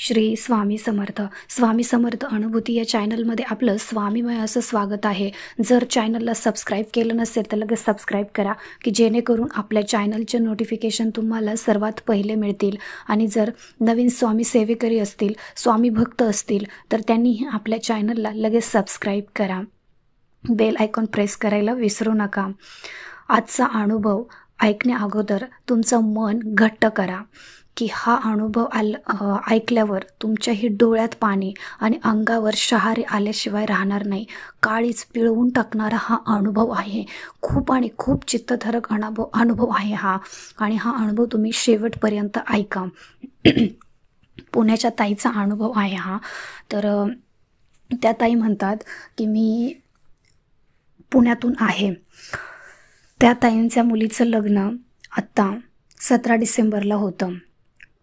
श्री स्वामी समर्थ. स्वामी समर्थ अनुभूती या चॅनलमध्ये आपलं स्वामीमय असं स्वागत आहे. जर चॅनलला सबस्क्राईब केलं नसेल तर लगेच सबस्क्राईब करा की जेणेकरून आपल्या चॅनलचे नोटिफिकेशन तुम्हाला सर्वात पहिले मिळतील. आणि जर नवीन स्वामी सेवेकरी असतील, स्वामी भक्त असतील तर त्यांनी आपल्या चॅनलला लगेच सबस्क्राईब करा. बेल आयकॉन प्रेस करायला विसरू नका. आजचा अनुभव ऐकण्या अगोदर तुमचं मन घट्ट करा की हा अनुभव ऐकल्यावर तुमच्याही डोळ्यात पाणी आणि अंगावर शहारे आल्याशिवाय राहणार नाही. काळीच पिळवून टाकणारा हा अनुभव आहे. खूप आणि खूप चित्तधरक अनुभव आहे हा. आणि हा अनुभव तुम्ही शेवटपर्यंत ऐका. पुण्याच्या ताईचा अनुभव आहे हा. तर त्या ताई म्हणतात की मी पुण्यातून आहे. त्या ताईंच्या मुलीचं लग्न आत्ता 17 डिसेंबरला होतं.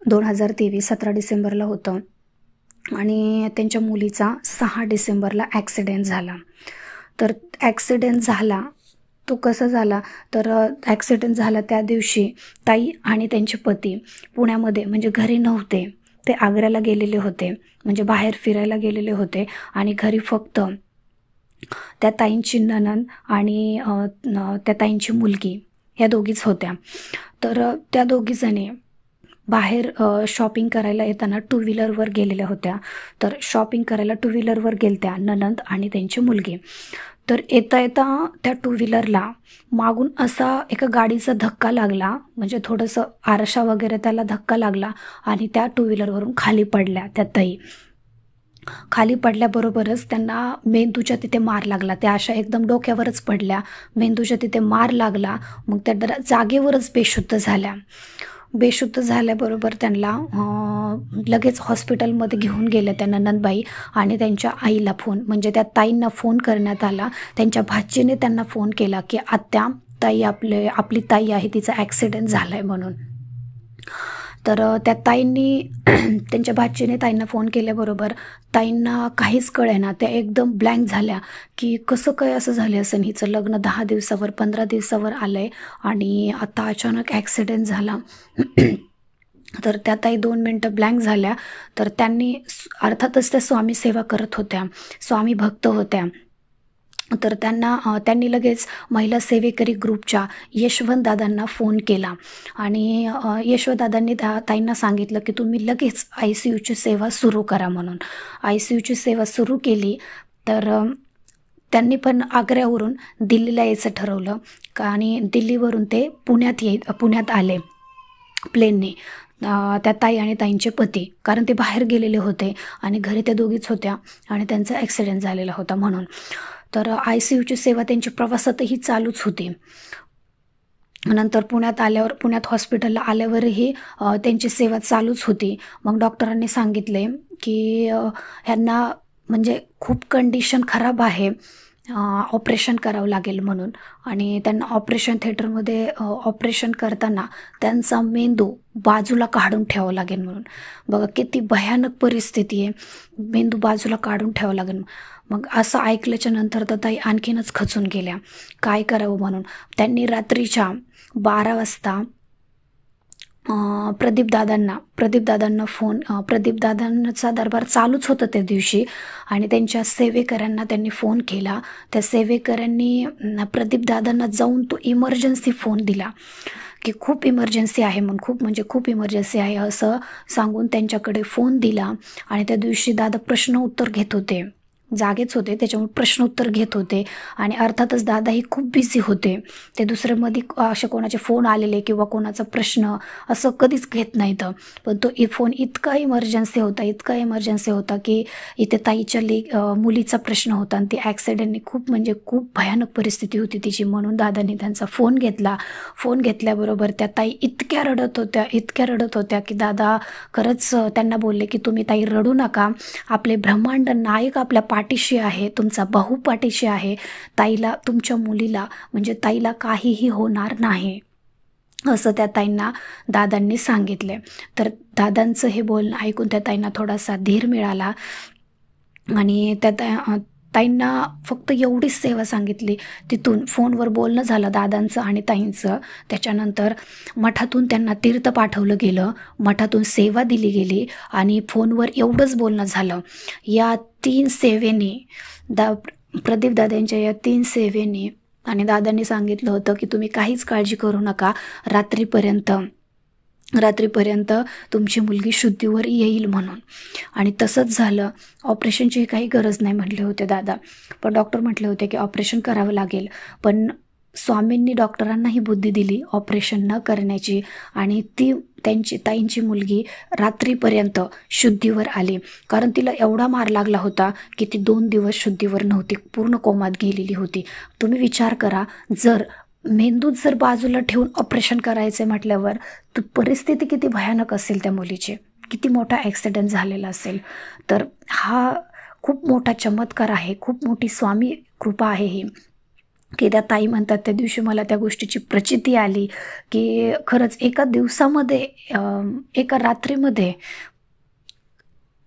2023 17 डिसेंबरला होतं. आणि त्यांच्या मुलीचा 6 डिसेंबरला ॲक्सिडेंट झाला. तर ॲक्सिडेंट झाला तो कसा झाला तर ॲक्सिडेंट झाला त्या दिवशी ताई आणि त्यांचे पती पुण्यामध्ये म्हणजे घरी नव्हते. ते आग्र्याला गेलेले होते, म्हणजे बाहेर फिरायला गेलेले होते. आणि घरी फक्त त्या ताईंची नणंद आणि त्या ताईंची मुलगी या दोघीच होत्या. तर त्या दोघीजणी बाहेर शॉपिंग करायला येताना 2 व्हीलरवर गेलेल्या होत्या. तर शॉपिंग करायला 2 व्हीलरवर गेलत्या नणंद आणि त्यांची मुलगी. तर येता येता त्या 2 व्हीलरला मागून असा एका गाडीचा धक्का लागला, म्हणजे थोडंसं आरशा वगैरे त्याला धक्का लागला आणि त्या 2 व्हीलरवरून खाली पडल्या. त्या ताई खाली पडल्याबरोबरच त्यांना मेंदूच्या तिथे मार लागला. त्या अशा एकदम डोक्यावरच पडल्या, मेंदूच्या तिथे मार लागला. मग त्या जागेवरच बेशुद्ध झाल्या. बेशुद्ध झाल्याबरोबर त्यांना लगेच हॉस्पिटलमध्ये घेऊन गेल्या त्या नंदबाई. आणि त्यांच्या आईला फोन, म्हणजे त्या ताईंना फोन करण्यात आला. त्यांच्या भाचीने त्यांना फोन केला की आत्या ताई आपली ताई आहे, तिचा ॲक्सिडेंट झाला आहे म्हणून. तर त्या ताईंनी त्यांच्या भाचीने ताईंना फोन केल्याबरोबर ताईंना काहीच कळेना. त्या एकदम ब्लँक झाल्या की कसं काय असं झालं असेल. हिचं लग्न 10 दिवसावर 15 दिवसावर आलं आहे आणि आता अचानक ॲक्सिडेंट झाला. तर त्या ताई 2 मिनटं ब्लँक झाल्या. तर त्यांनी अर्थातच त्या स्वामी सेवा करत होत्या, स्वामी भक्त होत्या. तर त्यांनी लगेच महिला सेवेकरी ग्रुपच्या यशवंत दादांना फोन केला. आणि यशवंत दादांनी त्या ताईंना सांगितलं की तुम्ही लगेच ICUची सेवा सुरू करा म्हणून. ICUची सेवा सुरू केली. तर त्यांनी पण आग्र्यावरून दिल्लीला यायचं ठरवलं आणि दिल्लीवरून ते पुण्यात आले प्लेनने. त्या ताई आणि ताईंचे पती, कारण ते बाहेर गेलेले होते आणि घरी त्या दोघीच होत्या आणि त्यांचा ॲक्सिडेंट झालेला होता म्हणून. तर ICUची सेवा त्यांची प्रवासातही चालूच होती. नंतर पुण्यात हॉस्पिटलला आल्यावरही त्यांची सेवा चालूच होती. मग डॉक्टरांनी सांगितले की ह्यांना म्हणजे खूप कंडिशन खराब आहे, ऑपरेशन करावं लागेल म्हणून. आणि त्यांना ऑपरेशन थिएटरमध्ये ऑपरेशन करताना त्यांचा मेंदू बाजूला काढून ठेवावा लागेल म्हणून. बघा किती भयानक परिस्थिती आहे, मेंदू बाजूला काढून ठेवावा लागेल. मग असं ऐकल्याच्या नंतर तर ताई आणखीनच खचून गेल्या, काय करावं म्हणून. त्यांनी रात्रीच्या 12 वाजता प्रदीपदादांना फोन, प्रदीपदादांचा दरबार चालूच होतं त्या दिवशी. आणि त्यांच्या सेवेकऱ्यांना त्यांनी फोन केला. त्या सेवेकऱ्यांनी प्रदीपदादांना जाऊन तो इमर्जन्सी फोन दिला की खूप इमर्जन्सी आहे म्हणून, खूप इमर्जन्सी आहे असं सांगून त्यांच्याकडे फोन दिला. आणि त्या दिवशी दादा प्रश्न उत्तर घेत होते, जागेच होते, त्याच्यामुळे प्रश्न उत्तर घेत होते. आणि अर्थातच दादाही खूप बिझी होते. ते दुसऱ्यामध्ये असे कोणाचे फोन आलेले किंवा कोणाचा प्रश्न असं कधीच घेत नाहीत. पण तो फोन इतका इमर्जन्सी होता की इथे ताईच्या मुलीचा प्रश्न होता आणि ती ॲक्सिडेंटने खूप भयानक परिस्थिती होती तिची. म्हणून दादांनी त्यांचा फोन घेतला. फोन घेतल्याबरोबर त्या ताई इतक्या रडत होत्या की दादा खरंच त्यांना बोलले की तुम्ही ताई रडू नका, आपले ब्रह्मांड नायक आपल्या पाठीशी आहे, तुमचा भाऊ पाठीशी आहे. ताईला, तुमच्या मुलीला म्हणजे ताईला काहीही होणार नाही असं त्या ताईंना दादांनी सांगितले. तर दादांचं हे बोलणं ऐकून त्या ताईंना थोडासा धीर मिळाला. आणि ताईंना फक्त एवढीच सेवा सांगितली. तिथून फोनवर बोलणं झालं दादांचं आणि ताईंचं. त्याच्यानंतर मठातून त्यांना तीर्थ पाठवलं गेलं, मठातून सेवा दिली गेली आणि फोनवर एवढंच बोलणं झालं. या 3 सेवेने प्रदीप दादांच्या या 3 सेवेने आणि दादांनी सांगितलं होतं की तुम्ही काहीच काळजी करू नका, रात्रीपर्यंत तुमची मुलगी शुद्धीवर येईल म्हणून. आणि तसंच झालं. ऑपरेशनची काही गरज नाही म्हटले होते दादा, पण डॉक्टर म्हटले होते की ऑपरेशन करावं लागेल. पण स्वामींनी डॉक्टरांनाही बुद्धी दिली ऑपरेशन न करण्याची आणि ताईंची मुलगी रात्रीपर्यंत शुद्धीवर आली. कारण तिला एवढा मार लागला होता की ती 2 दिवस शुद्धीवर नव्हती, पूर्ण कोमात गेलेली होती. तुम्ही विचार करा, जर मेंदूत जर बाजूला ठेवून ऑपरेशन करायचे म्हटल्यावर तर परिस्थिती किती भयानक असेल त्या मुलीची, किती मोठा ॲक्सिडेंट झालेला असेल. तर हा खूप मोठा चमत्कार आहे, खूप मोठी स्वामी कृपा आहे ही, की त्या ताई म्हणतात त्या दिवशी मला त्या गोष्टीची प्रचिती आली की खरंच एका दिवसामध्ये एका रात्रीमध्ये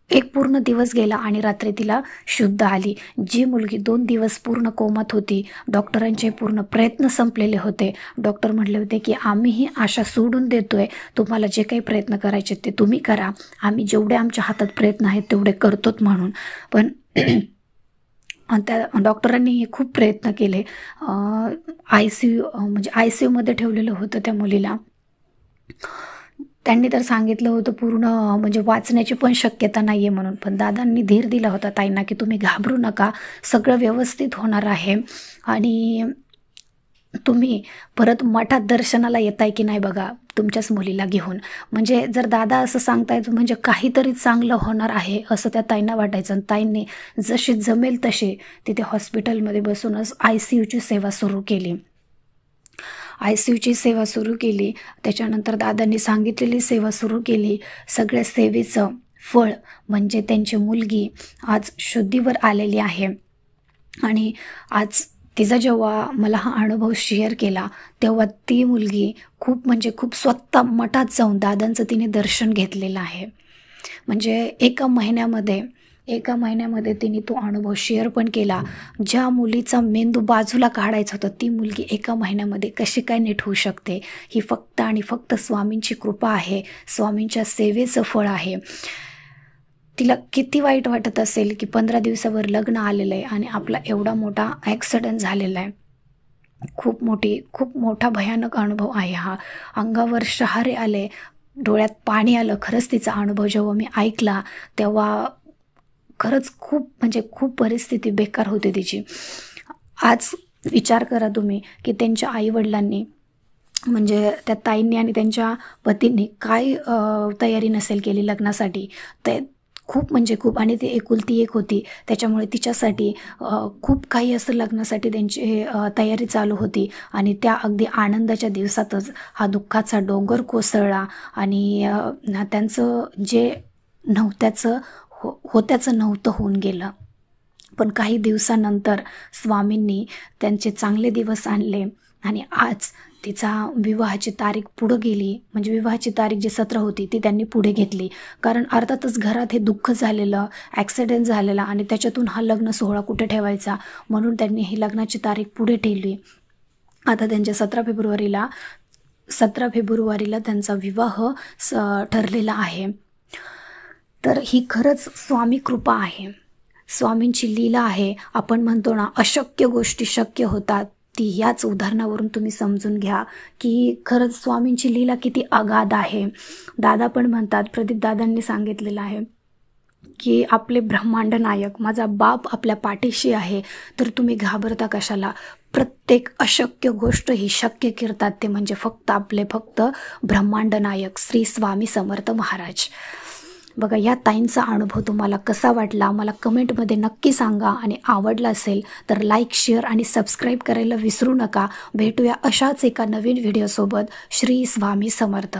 एक पूर्ण दिवस गेला आणि रात्री तिला शुद्ध आली. जी मुलगी 2 दिवस पूर्ण कोमात होती, डॉक्टरांचे पूर्ण प्रयत्न संपलेले होते. डॉक्टर म्हटले होते की आम्हीही आशा सोडून देतोय, तुम्हाला जे काही प्रयत्न करायचे ते तुम्ही करा, आम्ही जेवढे आमच्या हातात प्रयत्न आहेत तेवढे करतोच म्हणून. पण त्या डॉक्टरांनी खूप प्रयत्न केले. ICUमध्ये ठेवलेलं होतं त्या मुलीला. त्यांनी तर सांगितलं होतं पूर्ण म्हणजे वाचण्याची पण शक्यता नाही आहे म्हणून. पण दादांनी धीर दिला होता ताईंना की तुम्ही घाबरू नका, सगळं व्यवस्थित होणार आहे आणि तुम्ही परत मठात दर्शनाला येताय की नाही बघा तुमच्याच मुलीला घेऊन. म्हणजे जर दादा असं सांगतायत म्हणजे काहीतरी चांगलं होणार आहे असं त्या ताईंना वाटायचं. आणि ताईंनी जशी जमेल तशी तिथे हॉस्पिटलमध्ये बसूनच ICUची सेवा सुरू केली. ICUची सेवा सुरू केली. त्याच्यानंतर दादांनी सांगितलेली सेवा सुरू केली. सगळ्या सेवेचं फळ म्हणजे त्यांची मुलगी आज शुद्धीवर आलेली आहे. आणि आज तिचा जेव्हा मला हा अनुभव शेअर केला तेव्हा ती मुलगी खूप स्वतः मठात जाऊन दादांचं तिने दर्शन घेतलेलं आहे. म्हणजे एका महिन्यामध्ये तिने तो अनुभव शेअर पण केला. ज्या मुलीचा मेंदू बाजूला काढायचा होता ती मुलगी एका महिन्यामध्ये कशी काय नीट होऊ शकते, ही फक्त आणि फक्त स्वामींची कृपा आहे, स्वामींच्या सेवेचं फळ आहे. तिला किती वाईट वाटत असेल की 15 दिवसावर लग्न आलेलं आहे आणि आपला एवढा मोठा ॲक्सिडेंट झालेला आहे. खूप मोठा भयानक अनुभव आहे हा. अंगावर शहारे आले, डोळ्यात पाणी आलं. खरंच तिचा अनुभव जेव्हा मी ऐकला तेव्हा खरंच खूप परिस्थिती बेकार होती तिची. आज विचार करा तुम्ही की त्यांच्या आईवडिलांनी म्हणजे त्या ताईंनी आणि त्यांच्या पतींनी काय तयारी नसेल केली लग्नासाठी. ते खूप आणि ती एकुलती एक होती त्याच्यामुळे तिच्यासाठी खूप काही असं लग्नासाठी त्यांची तयारी चालू होती. आणि त्या अगदी आनंदाच्या दिवसातच हा दुःखाचा डोंगर कोसळला आणि त्यांचं जे होत्याचं नव्हतं होऊन गेलं. पण काही दिवसानंतर स्वामींनी त्यांचे चांगले दिवस आणले आणि आज तिचा विवाहाची तारीख पुढं गेली. म्हणजे विवाहाची तारीख जी 17 होती ती त्यांनी पुढे घेतली. कारण अर्थातच घरात हे दुःख झालेलं, ॲक्सिडेंट झालेला आणि त्याच्यातून हा लग्न सोहळा कुठे ठेवायचा म्हणून त्यांनी ही लग्नाची तारीख पुढे ठेवली. आता त्यांच्या 17 फेब्रुवारीला त्यांचा विवाह ठरलेला आहे. तर ही खरंच स्वामी कृपा आहे, स्वामींची लीला आहे. आपण म्हणतो ना अशक्य गोष्टी शक्य होतात, ती याच उदाहरणावरून तुम्ही समजून घ्या की खरंच स्वामींची लीला किती अगाध आहे. दादा पण म्हणतात, प्रदीप दादांनी सांगितलेलं आहे की आपले ब्रह्मांड नायक माझा बाप आपल्या पाठीशी आहे, तर तुम्ही घाबरता कशाला. प्रत्येक अशक्य गोष्ट ही शक्य करतात ते म्हणजे फक्त ब्रह्मांड नायक श्री स्वामी समर्थ महाराज. बघा या ताईंचा अनुभव तुम्हाला कसा वाटला मला कमेंटमध्ये नक्की सांगा. आणि आवडला असेल तर लाईक, शेअर आणि सबस्क्राईब करायला विसरू नका. भेटूया अशाच एका नवीन व्हिडिओसोबत. श्री स्वामी समर्थ.